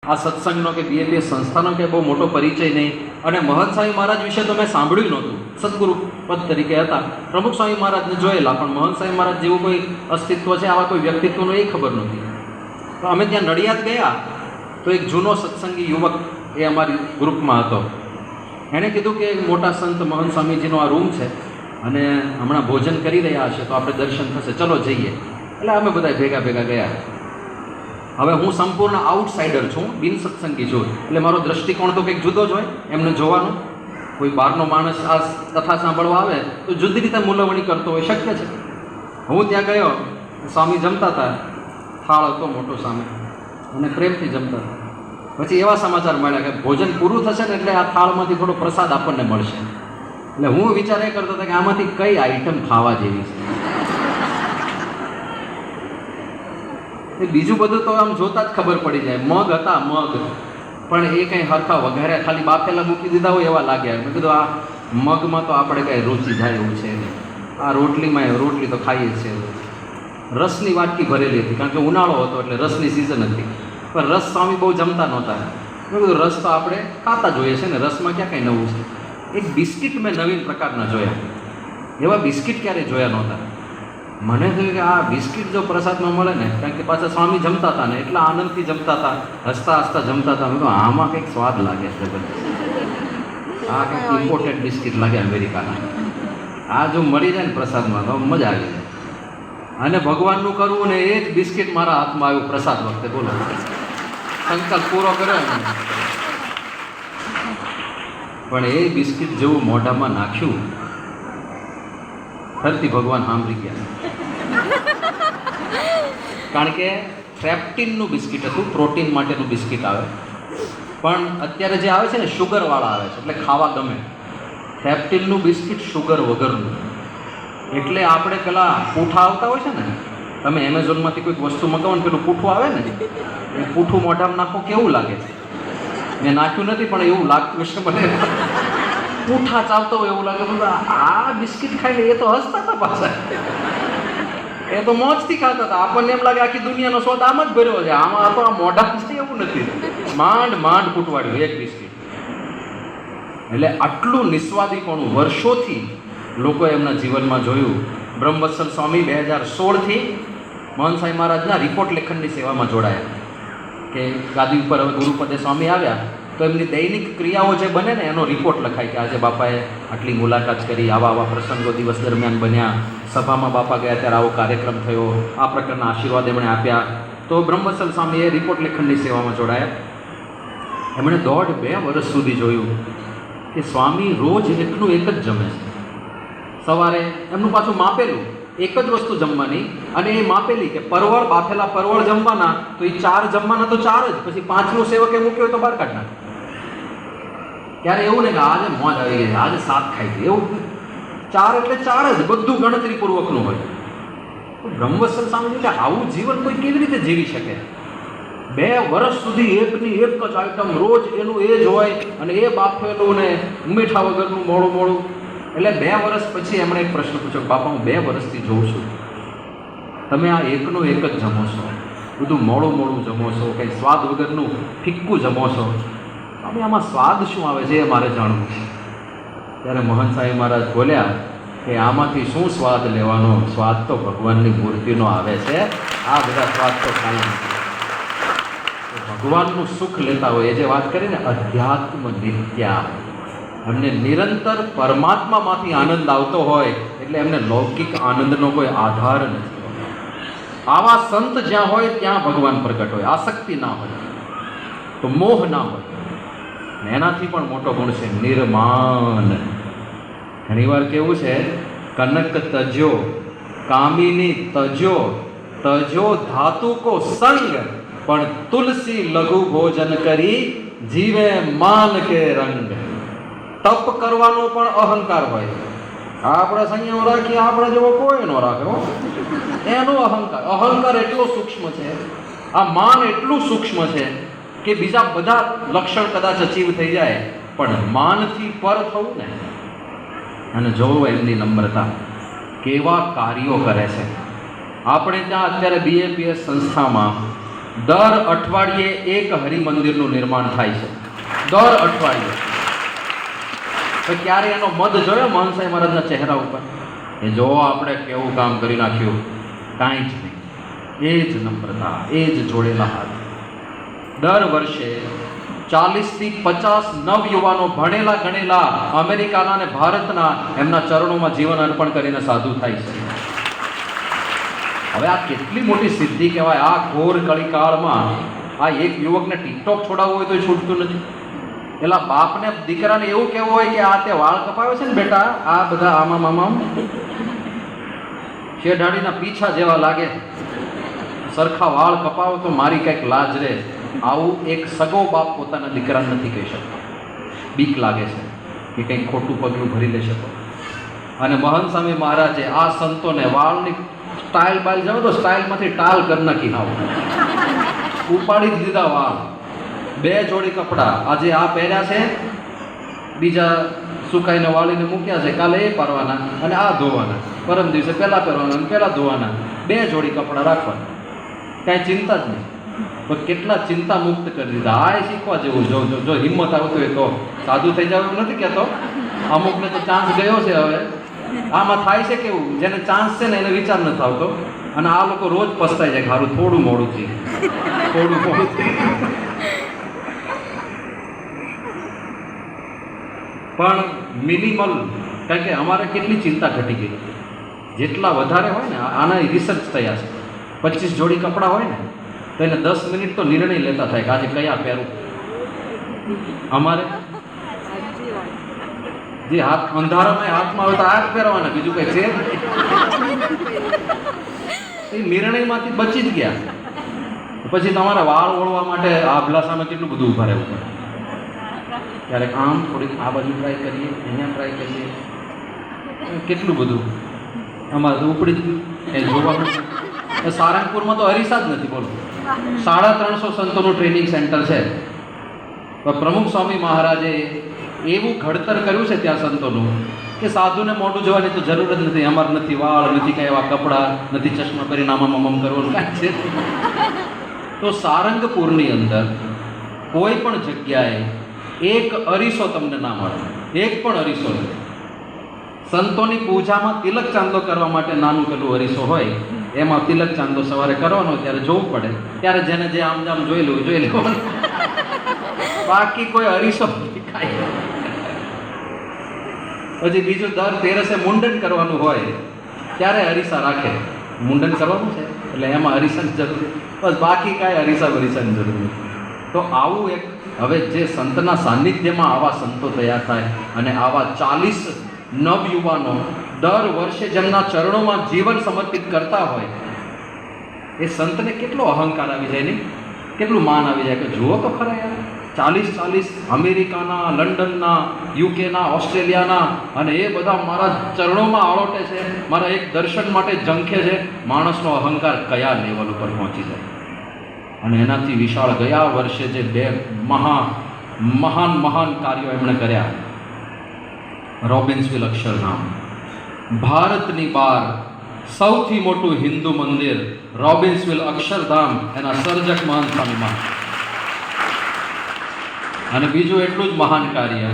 આ સત્સંગનો કે બીએપીએસ સંસ્થાનો કે બહુ મોટો પરિચય નહીં. અને મહંત સ્વામી મહારાજ વિશે તો મેં સાંભળ્યું નહોતું. સદગુરુ પદ તરીકે હતા. પ્રમુખ સ્વામી મહારાજને જોયેલા, પણ મહંત સ્વામી મહારાજ જેવું કોઈ અસ્તિત્વ છે, આવા કોઈ વ્યક્તિત્વનું એ ખબર નહોતી. તો અમે ત્યાં નડિયાદ ગયા તો એક જૂનો સત્સંગી યુવક એ અમારી ગ્રુપમાં હતો. એણે કીધું કે મોટા સંત મહંત સ્વામીજીનો આ રૂમ છે અને હમણાં ભોજન કરી રહ્યા હશે તો આપણે દર્શન થશે, ચલો જઈએ. એટલે અમે બધા ભેગા ભેગા ગયા. હવે હું સંપૂર્ણ આઉટસાઇડર છું, બિન સત્સંગી છું, એટલે મારો દ્રષ્ટિકોણ તો કંઈક જુદો જ હોય એમને જોવાનો. કોઈ બહારનો માણસ આ કથા સાંભળવા આવે તો જુદી રીતે મૂલવણી કરતો હોય, શક્ય છે. હું ત્યાં ગયો, સ્વામી જમતા હતા, થાળ હતો મોટો સામે અને પ્રેમથી જમતા હતા. પછી એવા સમાચાર મળ્યા કે ભોજન પૂરું થશે ને એટલે આ થાળમાંથી થોડો પ્રસાદ આપણને મળશે. એટલે હું વિચાર એ કરતો હતો કે આમાંથી કઈ આઈટમ ખાવા જેવી છે. બીજું બધું તો આમ જોતા જ ખબર પડી જાય. મગ હતા, મગ પણ એ કંઈ હરખા વઘાર્યા ખાલી બાફેલા મૂકી દીધા હોય એવા લાગ્યા. મેં કીધું આ મગમાં તો આપણે કંઈ રુચિ જાય એવું છે. આ રોટલીમાં રોટલી તો ખાઈએ જ છે. રસની વાટકી ભરેલી હતી, કારણ કે ઉનાળો હતો એટલે રસની સિઝન હતી. પણ રસ સ્વામી બહુ જમતા નહોતા. મેં કીધું રસ તો આપણે ખાતા જોઈએ છે ને, રસમાં ક્યાં કંઈ નવું છે. એક બિસ્કિટ મેં નવીન પ્રકારના જોયા, એવા બિસ્કિટ ક્યારેય જોયા નહોતા. મને થયું કે આ બિસ્કિટ જો પ્રસાદમાં મળે ને, કારણ કે પાછા સ્વામી જમતા હતા ને એટલા આનંદથી જમતા હતા, હસતા હસતા જમતા હતા. મેં તો આમાં કંઈક સ્વાદ લાગે છે, આ કંઈક ઇમ્પોર્ટેડ બિસ્કિટ લાગે અમેરિકાના. આ જો મળી જાય ને પ્રસાદમાં તો મજા આવી જાય. અને ભગવાનનું કરવું ને એ જ બિસ્કિટ મારા હાથમાં આવ્યું પ્રસાદ વખતે. બોલો, સંકલ્પ પૂરો કર્યો ને, પણ એ બિસ્કિટ જેવું મોઢામાં નાખ્યું, ફરતી ભગવાન સાંભળી ગયા. કારણ કે ટ્રેપ્ટિનનું બિસ્કિટ હતું, પ્રોટીન માટેનું બિસ્કિટ આવે. પણ અત્યારે જે આવે છે ને શુગરવાળા આવે છે, એટલે ખાવા ગમે. ટ્રેપ્ટિનનું બિસ્કિટ શુગર વગરનું. એટલે આપણે પેલા પૂઠા આવતા હોય છે ને, તમે એમેઝોનમાંથી કોઈક વસ્તુ મગાવો ને પેલું પૂઠું આવે ને, એ પૂઠું મોઢામાં નાખો કેવું લાગે છે. મેં નાખ્યું નથી પણ એવું લાગતું છે મને. પૂઠા ચાલતો હોય એવું લાગે. આ બિસ્કિટ ખાઈને એ તો હસતા હતા પાછા, એ તો મોજથી ખાતા હતા. આપણને એમ લાગે આખી દુનિયાનો સ્વાદ આમ જ ભર્યો છે, આમાં તો આ મોઢા છે એવું નથી. માંડ માંડ ફૂટવાડ્યું એક બિસ્કિટ. એટલે આટલું નિસ્વાદીપણું વર્ષોથી લોકોએ એમના જીવનમાં જોયું. બ્રહ્મવત્સલ સ્વામી 2016થી મહંત સ્વામી મહારાજના રિપોર્ટ લેખનની સેવામાં જોડાયા. કે ગાદી ઉપર હવે ગુરુપદે સ્વામી આવ્યા તો એમની દૈનિક ક્રિયાઓ જે બને ને એનો રિપોર્ટ લખાય કે આજે બાપાએ આટલી મુલાકાત કરી, આવા આવા પ્રસંગો દિવસ દરમિયાન બન્યા, સભામાં બાપા ગયા ત્યારે આવો કાર્યક્રમ થયો, આ પ્રકારના આશીર્વાદ એમણે આપ્યા. તો બ્રહ્મવત્સલ સ્વામીએ રિપોર્ટ લેખનની સેવામાં જોડાયા. એમણે 1.5-2 વર્ષ સુધી જોયું કે સ્વામી રોજ એકનું એક જ જમે છે. સવારે એમનું પાછું માપેલું એક જ વસ્તુ જમવાની, અને એ માપેલી કે પરવળ, બાફેલા પરવળ જમવાના તો એ 4 જમવાના તો 4 જ, પછી 5નું સેવકે મૂક્યો હોય તો બહાર કાઢ નાખે. ત્યારે એવું નહીં કે આજે મોજ આવી ગઈ, આજે 7 ખાઈ ગઈ, એવું 4 એટલે 4 જ, બધું ગણતરીપૂર્વકનું હોય. બ્રહ્મવત્સલ સ્વામી કે આવું જીવન કોઈ કેવી રીતે જીવી શકે? 2 વર્ષ સુધી એકની એક જ આઈટમ, રોજ એનું એ જ હોય, અને એ બાફેલું ને મીઠા વગરનું મોડું મોડું. એટલે 2 વર્ષ પછી એમણે એક પ્રશ્ન પૂછ્યો, બાપા હું 2 વર્ષથી જોઉં છું તમે આ એકનું એક જ જમો છો, બધું મોડું મોડું જમો છો, કંઈ સ્વાદ વગરનું ફિક્કું જમો છો, તમે આમાં સ્વાદ શું આવે છે એ મારે જાણવું છે. ત્યારે મહંત સ્વામી મહારાજ બોલ્યા કે આમાંથી શું સ્વાદ લેવાનો, સ્વાદ તો ભગવાનની મૂર્તિનો આવે છે, આ બધા સ્વાદ તો ખાલી નથી. ભગવાનનું સુખ લેતા હોય, એ જે વાત કરીને અધ્યાત્મ નિત્યા, એમને નિરંતર પરમાત્મામાંથી આનંદ આવતો હોય એટલે એમને લૌકિક આનંદનો કોઈ આધાર નથી. આવા સંત જ્યાં હોય ત્યાં ભગવાન પ્રગટ હોય, આસક્તિ ના હોય તો મોહ ના હોય. એનાથી પણ મોટો ગુણ છે નિર્માન. ઘણીવાર કેવું છે, કનક તજો કામિની તજો તજો ધાતુ કો સંગ, પણ તુલસી લઘુ ભોજન કરી જીવે માન કે રંગ. તપ કરવાનો પણ અહંકાર હોય. આપણે સંયમ રાખીએ, આપણે જેવો કોઈ ન રાખે, એનો અહંકાર. અહંકાર એટલો સૂક્ષ્મ છે, આ માન એટલું સૂક્ષ્મ છે કે બીજા બધા લક્ષણ કદાચ અચીવ થઈ જાય, પણ માનથી પર થવું ને. અને જોવું એમની નમ્રતા, કેવા કાર્યો કરે છે. આપણે ત્યાં અત્યારે બીએપીએસ સંસ્થામાં દર અઠવાડિયે એક હરિમંદિરનું નિર્માણ થાય છે, દર અઠવાડિયે. તો ક્યારે એનો મદ જોયો મહંત સાહેબ મહારાજના ચહેરા ઉપર? એ જો આપણે કેવું કામ કરી નાખ્યું, કાંઈ જ નહીં. એ જ નમ્રતા, એ જ જોડેલા હાથ. દર વર્ષે 40થી 50 નવયુવાનો ભણેલા ગણેલા અમેરિકાના અને ભારતના એમના ચરણોમાં જીવન અર્પણ કરીને સાધુ થાય છે. હવે આ કેટલી મોટી સિદ્ધિ કહેવાય. આ ઘોર કળીકાળમાં આ એક યુવકને ટિકટોક છોડાવવું હોય તો છૂટતું નથી. પેલા બાપને દીકરાને એવું કહેવું હોય કે આ તે વાળ કપાવે છે ને બેટા, આ બધા આમામ આમામ શેઢાડીના પીછા જેવા લાગે, સરખા વાળ કપાવો તો મારી કંઈક લાજ રહે. આવું એક સગો બાપ પોતાના દીકરાને નથી કહી શકતો. બીક લાગે છે કે કંઈક ખોટું પગલું ભરી લેશે તો. અને મહંત સ્વામી મહારાજે આ સંતોને વાળની સ્ટાઇલ બાઇલ જાઓ તો સ્ટાઇલમાંથી ટાલ કરી નાખી નાવ, ઉપાડી જ દીધા વાળ. 2 જોડી કપડાં, આજે આ પહેર્યા છે, બીજા સુકાઈને વાળીને મૂક્યા છે, કાલે એ પહેરવાના અને આ ધોવાના, પરમ દિવસે પહેલાં પહેરવાના અને પહેલાં ધોવાના. 2 જોડી કપડાં રાખવાના, કાંઈ ચિંતા જ નહીં. તો કેટલા ચિંતા મુક્ત કરી દીધા. આ શીખવા જેવું. જો હિંમત આવતી હોય તો સાધુ થઈ જાવ એવું નથી કહેતો. અમુકને તો ચાન્સ ગયો છે. હવે આમાં થાય છે કેવું, જેને ચાન્સ છે ને એને વિચાર નથી આવતો, અને આ લોકો રોજ પસ્તાય છે કે સારું થોડું મોડું થયું, થોડું મોડું થયું. પણ મિનિમલ, કારણ કે અમારે કેટલી ચિંતા ઘટી ગઈ. જેટલા વધારે હોય ને, આના રિસર્ચ થયા છે, 25 જોડી કપડાં હોય ને તો એને 10 મિનિટ તો નિર્ણય લેતા થાય કે આજે કયા પહેરું. અમારે જે હાથ અંધારામાં હાથમાં આવે તો આ જ પહેરવાના, બીજું કંઈ છે એ નિર્ણયમાંથી બચી જ ગયા. પછી તમારે વાળ ઓળવા માટે આભલા સામે કેટલું બધું ઉભા રહેવું પડે. ક્યારેક આમ થોડીક આ બાજુ ટ્રાય કરીએ, અહીંયા ટ્રાય કરીએ, કેટલું બધું અમારે તો ઉપડી જ ગયું. એ જોવા મળશે. સારંગપુરમાં તો અરીસા જ નથી. બોલો, 350 સંતોનું ટ્રેનિંગ સેન્ટર છે. પ્રમુખ સ્વામી મહારાજે એવું ઘડતર કર્યું છે ત્યાં સંતોનું કે સાધુને મોઢું જોવાની તો જરૂર જ નથી. અમારે નથી વાળ, નથી કાંઈ એવા કપડાં, નથી ચશ્મા કરીને આમામ કરવાનું કાંઈ છે. તો સારંગપુરની અંદર કોઈ પણ જગ્યાએ એક અરીસો તમને ના મળે, એક પણ અરીસો નથી. સંતોની પૂજામાં તિલક ચાંદો કરવા માટે નાનું પેલું અરીસો હોય, એમાં તિલક ચાંદો સવારે કરવાનો ત્યારે જોવું પડે. ત્યારે જેને જે આમ જામ જોઈ લેવું. બાકી કોઈ અરીસો દેખાય. પછી બીજું દર 13 મુંડન કરવાનું હોય ત્યારે અરીસા રાખે. મુંડન કરવાનું છે એટલે એમાં અરીસાની જરૂર, બસ. બાકી કાંઈ અરીસાની જરૂર નથી. તો આવું એક, હવે જે સંતના સાનિધ્યમાં આવા સંતો તૈયાર થાય અને આવા 40 નવયુવાનો દર વર્ષે જેમના ચરણોમાં જીવન સમર્પિત કરતા હોય, એ સંતને કેટલો અહંકાર આવી જાય નહીં, કેટલું માન આવી જાય કે જુઓ તો ખરા યાર, 40 અમેરિકાના, લંડનના, યુકેના, ઓસ્ટ્રેલિયાના, અને એ બધા મારા ચરણોમાં આળોટે છે, મારા એક દર્શન માટે ઝંખે છે. માણસનો અહંકાર કયા લેવલ ઉપર પહોંચી જાય. અને એનાથી વિશાળ ગયા વર્ષે જે 2 મહાન કાર્યો એમણે કર્યા. રોબિન્સવિલ અક્ષરધામ, ભારતની બહાર સૌથી મોટું હિન્દુ મંદિર રોબિન્સવિલ અક્ષરધામ, એના સર્જક મહંત સ્વામી મહારાજ. અને બીજું એટલું જ મહાન કાર્ય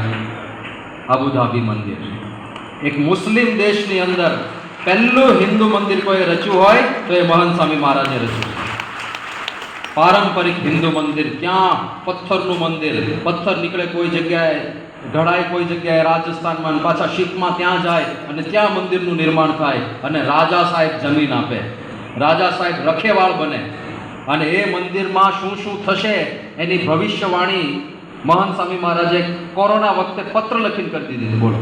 અબુધાબી મંદિર. એક મુસ્લિમ દેશની અંદર પહેલું હિન્દુ મંદિર કોઈ રચ્યું હોય તો એ મહંત સ્વામી મહારાજે રચ્યું. પારંપરિક હિન્દુ મંદિર, ત્યાં પથ્થરનું મંદિર, પથ્થર નીકળે કોઈ જગ્યાએ, ઘડાય કોઈ જગ્યાએ રાજસ્થાનમાં, પાછા શીખમાં ત્યાં જાય અને ત્યાં મંદિરનું નિર્માણ થાય. અને રાજા સાહેબ જમીન આપે, રાજા સાહેબ રખેવાળ બને, અને એ મંદિરમાં શું શું થશે એની ભવિષ્યવાણી મહંત સ્વામી મહારાજે કોરોના વખતે પત્ર લખીને કરી દીધી. બોલો.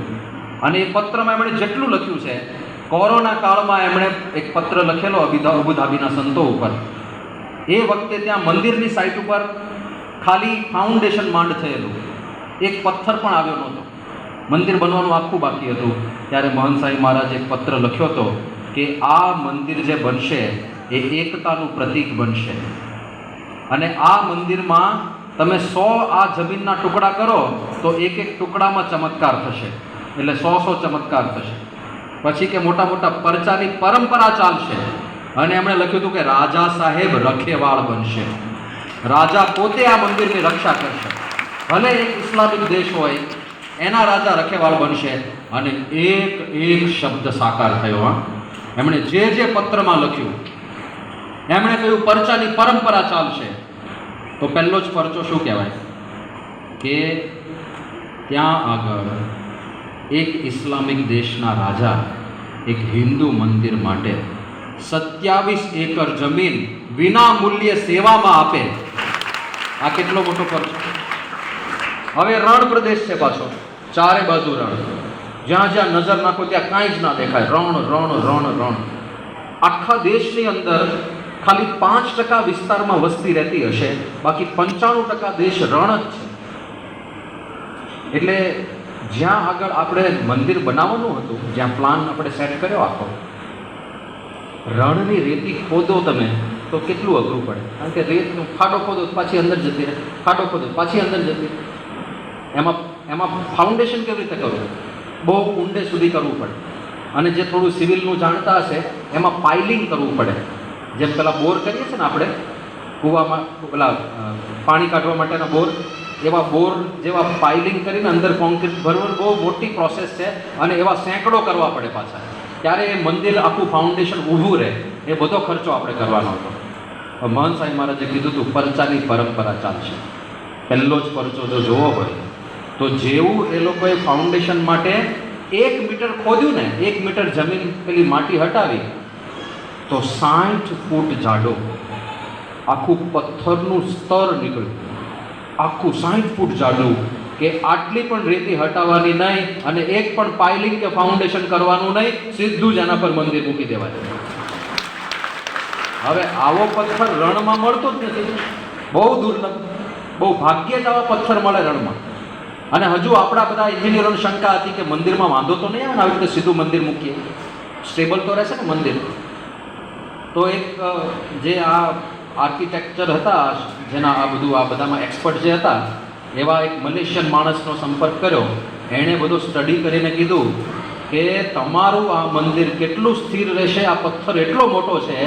અને એ પત્રમાં એમણે જેટલું લખ્યું છે, કોરોના કાળમાં એમણે એક પત્ર લખેલો અબુધાબીના સંતો ઉપર. એ વખતે ત્યાં મંદિરની સાઇટ ઉપર ખાલી ફાઉન્ડેશન માંડ થયેલું, એક પથ્થર પણ આવ્યો નહોતો, મંદિર બનવાનું આખું બાકી હતું. ત્યારે મહંત સ્વામી મહારાજે એક પત્ર લખ્યો હતો કે આ મંદિર જે બનશે એ એકતાનું પ્રતીક બનશે, અને આ મંદિરમાં તમે 100 આ જમીનના ટુકડા કરો તો એક ટુકડામાં ચમત્કાર થશે, એટલે 100 ચમત્કાર થશે. પછી કે મોટા મોટા પરચાની પરંપરા ચાલશે. અને એમણે લખ્યું હતું કે રાજા સાહેબ રખેવાળ બનશે. રાજા પોતે આ મંદિરની રક્ષા કરશે. ભલે એક ઇસ્લામિક દેશ હોય, એના રાજા રખેવાળ બનશે. અને એક એક શબ્દ સાકાર થયો. એમણે જે પત્રમાં લખ્યું, એમણે કહ્યું પરચાની પરંપરા ચાલશે. તો પહેલો જ પરચો શું કહેવાય કે ત્યાં આગળ એક ઇસ્લામિક દેશના રાજા એક હિન્દુ મંદિર માટે 27 એકર જમીન વિના મૂલ્યે સેવામાં આપે. આ કેટલો મોટો પરચો. હવે રણ પ્રદેશ છે પાછો, ચારે બાજુ રણ, જ્યાં જ્યાં નજર નાખો ત્યાં કાંઈ જ ના દેખાય, રણ રણ રણ રણ. આખા દેશની અંદર ખાલી 5% વિસ્તારમાં વસ્તી રહેતી હશે, બાકી 95% દેશ રણ જ છે. એટલે જ્યાં આગળ આપણે મંદિર બનાવવાનું હતું, જ્યાં પ્લાન આપણે સેટ કર્યો આખો, રણની રેતી ખોદો તમે તો કેટલું અઘરું પડે. કારણ કે રેતનું ખાડો ખોદો પાછી અંદર જતી રહે, ખાડો ખોદો પાછી અંદર જતી રહે. એમાં ફાઉન્ડેશન કેવી રીતે કરવું, બહુ ઊંડે સુધી કરવું પડે. અને જે થોડું સિવિલનું જાણતા હશે એમાં પાઇલિંગ કરવું પડે. જેમ પેલા બોર કરીએ છીએ ને આપણે કૂવામાં, પેલા પાણી કાઢવા માટેના બોર, એવા બોર જેવા પાઇલિંગ કરીને અંદર કોન્ક્રીટ ભરવું બહુ મોટી પ્રોસેસ છે. અને એવા સેંકડો કરવા પડે પાછા, ત્યારે એ મંદિર આખું ફાઉન્ડેશન ઊભું રહે. એ બધો ખર્ચો આપણે કરવાનો હતો. મહંત સાહેબ મહારાજે કીધું હતું પરચાની પરંપરા ચાલશે. પહેલો જ પરચો જો જોવો હોય તો જેવું એ લોકોએ ફાઉન્ડેશન માટે 1 મીટર ખોદ્યું ને, 1 મીટર જમીન પેલી માટી હટાવી, તો 60 ફૂટ જાડો આખું પથ્થરનું સ્તર નીકળ્યું. આખું 60 ફૂટ જાડું, કે આટલી પણ રેતી હટાવવાની નહીં અને એક પણ પાઇલિંગ કે ફાઉન્ડેશન કરવાનું નહીં, સીધું જ એના પર મંદિર મૂકી દેવાય. હવે આવો પથ્થર રણમાં મળતો જ નથી, બહુ દુર્લભ, બહુ ભાગ્યે જ આવા પથ્થર મળે રણમાં. અને હજુ આપણા બધા એન્જિનિયરોની શંકા હતી કે મંદિરમાં વાંધો તો નહીં આવે ને, આવી રીતે સીધું મંદિર મૂકીએ, સ્ટેબલ તો રહેશે ને મંદિર. તો એક જે આ આર્કિટેક્ચર હતા, જેના આ બધું આ બધામાં એક્સપર્ટ જે હતા, એવા એક મલેશિયન માણસનો સંપર્ક કર્યો. એણે બધું સ્ટડી કરીને કીધું કે તમારું આ મંદિર કેટલું સ્થિર રહેશે, આ પથ્થર એટલો મોટો છે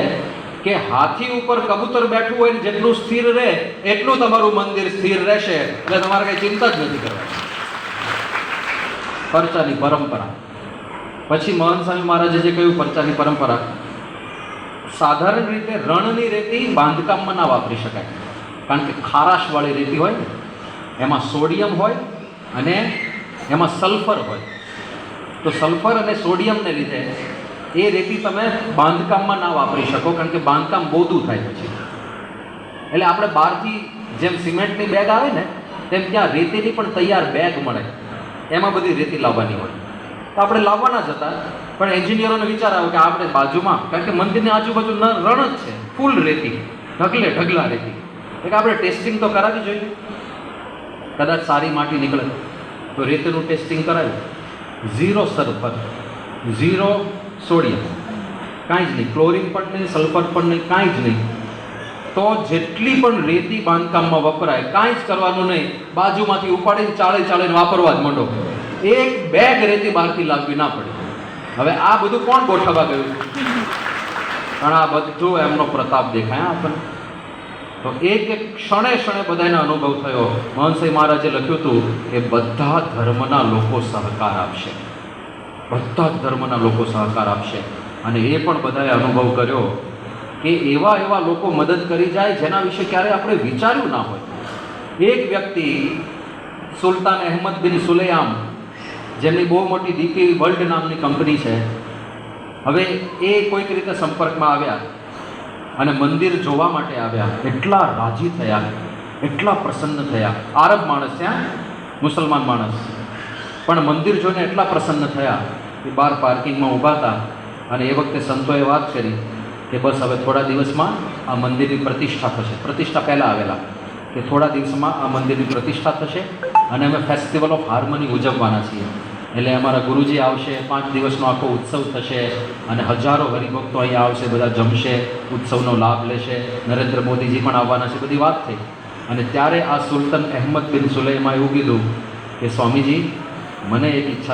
કે હાથી ઉપર કબૂતર બેઠું હોય ને જેટલું સ્થિર રહે એટલું તમારું મંદિર સ્થિર રહેશે. એટલે તમારે કંઈ ચિંતા જ નથી કરવાની. પરચાની પરંપરા. પછી મહંત સ્વામી મહારાજે જે કહ્યું પરચાની પરંપરા, સાધારણ રીતે રણની રેતી બાંધકામમાં ના વાપરી શકાય, કારણ કે ખારાશવાળી રેતી હોય ને, એમાં સોડિયમ હોય અને એમાં સલ્ફર હોય. તો સલ્ફર અને સોડિયમને લીધે એ રેતી તમે બાંધકામમાં ના વાપરી શકો, કારણ કે બાંધકામ બોધું થાય પછી. એટલે આપણે બહારથી જેમ સિમેન્ટની બેગ આવે ને, તેમ ત્યાં રેતીની પણ તૈયાર બેગ મળે, એમાં બધી રેતી લાવવાની હોય. તો આપણે લાવવાના જ હતા, પણ એન્જિનિયરોને વિચાર આવ્યો કે આપણે બાજુમાં, કારણ કે મંદિરની આજુબાજુ રણ જ છે, ફૂલ રેતી, ઢગલા રેતી, એટલે આપણે ટેસ્ટિંગ તો કરાવી જોઈએ. કદાચ સારી માટી નીકળે તો રેતીનું ટેસ્ટિંગ કરાવ્યું. 0 સલ્ફર, 0 સોડિયમ, કાંઈ જ નહીં, ક્લોરિન પણ નહીં, સલ્ફર પણ નહીં, કાંઈ જ નહીં. તો જેટલી પણ રેતી બાંધકામમાં વપરાય, કાંઈ જ કરવાનું નહીં, બાજુમાંથી ઉપાડીને ચાળીને વાપરવા જ માંડો. એક બેગ રેતી બહારથી લાવવી ના પડે. હવે આ બધું કોણ ગોઠવવા ગયું? પણ આ બધું એમનો પ્રતાપ દેખાય આપણને. તો એક ક્ષણે બધાને અનુભવ થયો. મહંત મહારાજે લખ્યું હતું કે બધા ધર્મના લોકો સહકાર આપશે, બધા જ ધર્મના લોકો સહકાર આપશે. અને એ પણ બધાએ અનુભવ કર્યો કે એવા લોકો મદદ કરી જાય જેના વિશે ક્યારેય આપણે વિચાર્યું ના હોય. એક વ્યક્તિ સુલતાન અહેમદ બિન સુલેયામ, જેમની બહુ મોટી ડીપી વર્લ્ડ નામની કંપની છે, હવે એ કોઈક રીતે સંપર્કમાં આવ્યા અને મંદિર જોવા માટે આવ્યા. એટલા રાજી થયા, એટલા પ્રસન્ન થયા. આરબ માણસ, ત્યાં મુસલમાન માણસ, પણ મંદિર જોઈને એટલા પ્રસન્ન થયા કે બહાર પાર્કિંગમાં ઊભા હતા. અને એ વખતે સંતોએ વાત કરી કે બસ હવે થોડા દિવસમાં આ મંદિરની પ્રતિષ્ઠા થશે. પ્રતિષ્ઠા પહેલાં આવેલા કે થોડા દિવસમાં આ મંદિરની પ્રતિષ્ઠા થશે અને અમે ફેસ્ટિવલ ઓફ હાર્મની ઉજવવાના છીએ. એટલે અમારા ગુરુજી આવશે, 5 દિવસનો આખો ઉત્સવ થશે અને હજારો હરિભક્તો અહીંયા આવશે, બધા જમશે, ઉત્સવનો લાભ લેશે. નરેન્દ્ર મોદીજી પણ આવવાના છે, બધી વાત થઈ. અને ત્યારે આ સુલતાન અહેમદ બિન સુલેમાએ એવું કીધું કે સ્વામીજી, મને એક ઈચ્છા